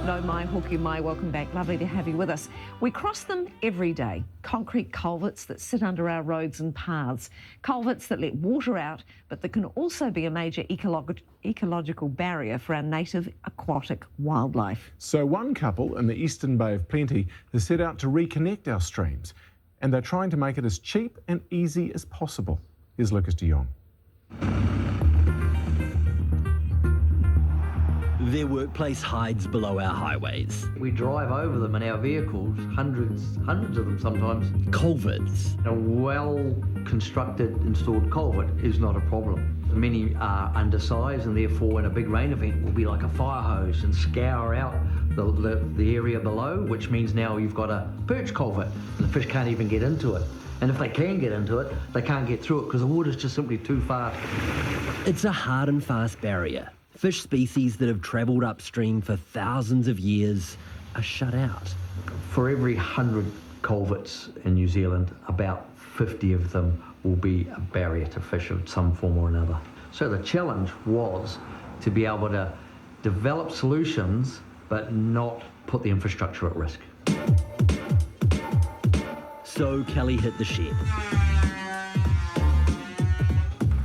No mai, hoki mai, welcome back. Lovely to have you with us. We cross them every day. Concrete culverts that sit under our roads and paths. Culverts that let water out, but that can also be a major ecological barrier for our native aquatic wildlife. So one couple in the Eastern Bay of Plenty has set out to reconnect our streams, and they're trying to make it as cheap and easy as possible. Here's Lucas de Jong. Their workplace hides below our highways. We drive over them in our vehicles, hundreds of them sometimes. Culverts. A well-constructed, installed culvert is not a problem. Many are undersized and therefore in a big rain event will be like a fire hose and scour out the area below, which means now you've got a perch culvert and the fish can't even get into it. And if they can get into it, they can't get through it because the water's just simply too fast. It's a hard and fast barrier. Fish species that have travelled upstream for thousands of years are shut out. For every 100 culverts in New Zealand, about 50 of them will be a barrier to fish of some form or another. So the challenge was to be able to develop solutions but not put the infrastructure at risk. So Kelly hit the shed.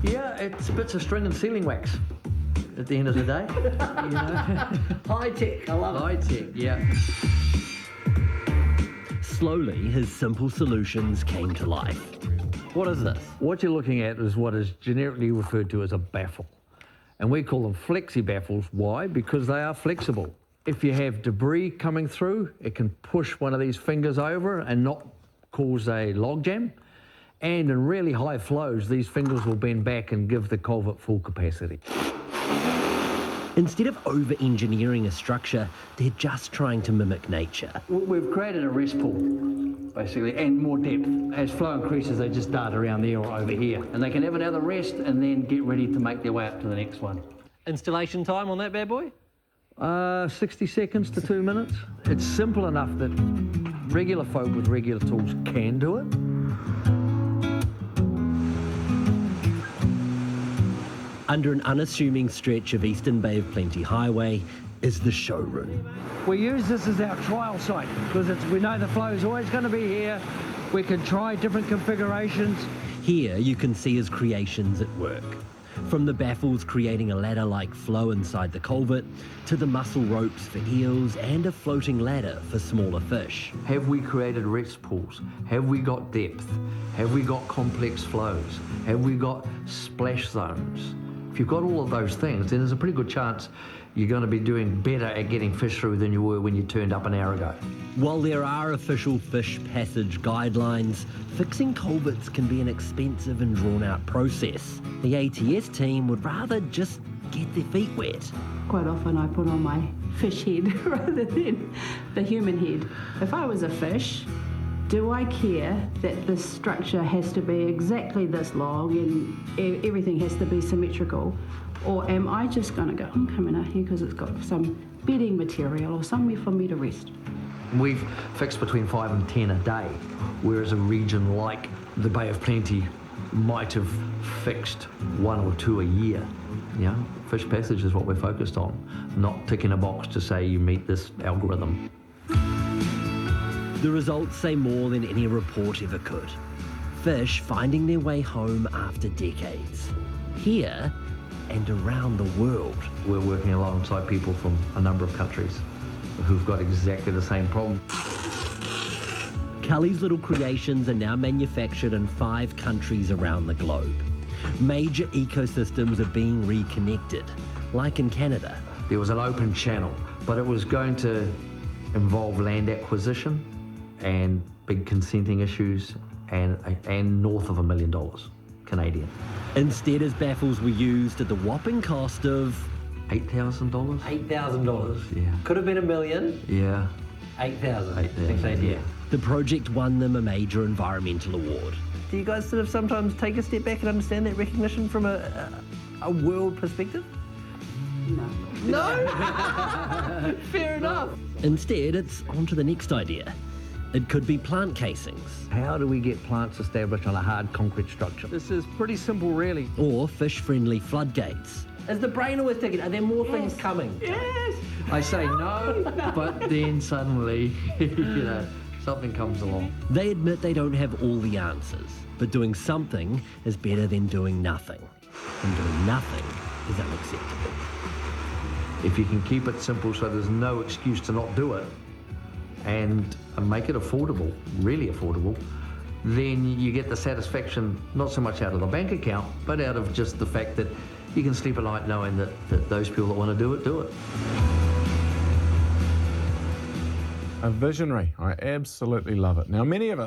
Yeah, it's bits of string and sealing wax at the end of the day. You know? High tech, I love it. High tech, yeah. Slowly, his simple solutions came to life. What is this? What you're looking at is what is generically referred to as a baffle. And we call them Flexi-baffles. Why? Because they are flexible. If you have debris coming through, it can push one of these fingers over and not cause a logjam. And in really high flows, these fingers will bend back and give the culvert full capacity. Instead of over-engineering a structure, they're just trying to mimic nature. We've created a rest pool, basically, and more depth. As flow increases, they just dart around there or over here. And they can have another rest and then get ready to make their way up to the next one. Installation time on that bad boy? 60 seconds to 2 minutes. It's simple enough that regular folk with regular tools can do it. Under an unassuming stretch of Eastern Bay of Plenty Highway is the showroom. We use this as our trial site because we know the flow is always going to be here. We can try different configurations. Here you can see his creations at work. From the baffles creating a ladder-like flow inside the culvert, to the muscle ropes for eels and a floating ladder for smaller fish. Have we created rest pools? Have we got depth? Have we got complex flows? Have we got splash zones? If you've got all of those things, then there's a pretty good chance you're going to be doing better at getting fish through than you were when you turned up an hour ago. While there are official fish passage guidelines, fixing culverts can be an expensive and drawn-out process. The ATS team would rather just get their feet wet. Quite often I put on my fish head rather than the human head. If I was a fish, do I care that this structure has to be exactly this long and everything has to be symmetrical? Or am I just going to go, I'm coming out here because it's got some bedding material or somewhere for me to rest? We've fixed between 5 and 10 a day, whereas a region like the Bay of Plenty might have fixed 1 or 2 a year. Yeah, Fish Passage is what we're focused on, not ticking a box to say you meet this algorithm. The results say more than any report ever could. Fish finding their way home after decades. Here and around the world. We're working alongside people from a number of countries who've got exactly the same problem. Cully's little creations are now manufactured in 5 countries around the globe. Major ecosystems are being reconnected, like in Canada. There was an open channel, but it was going to involve land acquisition and big consenting issues and north of $1 million Canadian. Instead, his baffles were used at the whopping cost of $8,000? $8,000. Yeah. Could have been $1 million. Yeah. 8,000. 8,000. Yeah. The project won them a major environmental award. Do you guys sort of sometimes take a step back and understand that recognition from a world perspective? No. No? Fair enough. Instead, it's on to the next idea. It could be plant casings. How do we get plants established on a hard concrete structure? This is pretty simple, really. Or fish-friendly floodgates. Is the brain always thinking, are there more things coming? Yes. I say no, but then suddenly, something comes along. They admit they don't have all the answers, but doing something is better than doing nothing. And doing nothing is unacceptable. If you can keep it simple so there's no excuse to not do it, and make it affordable, really affordable, then you get the satisfaction, not so much out of the bank account, but out of just the fact that you can sleep at night knowing that those people that want to do it, do it. A visionary. I absolutely love it. Now, many of us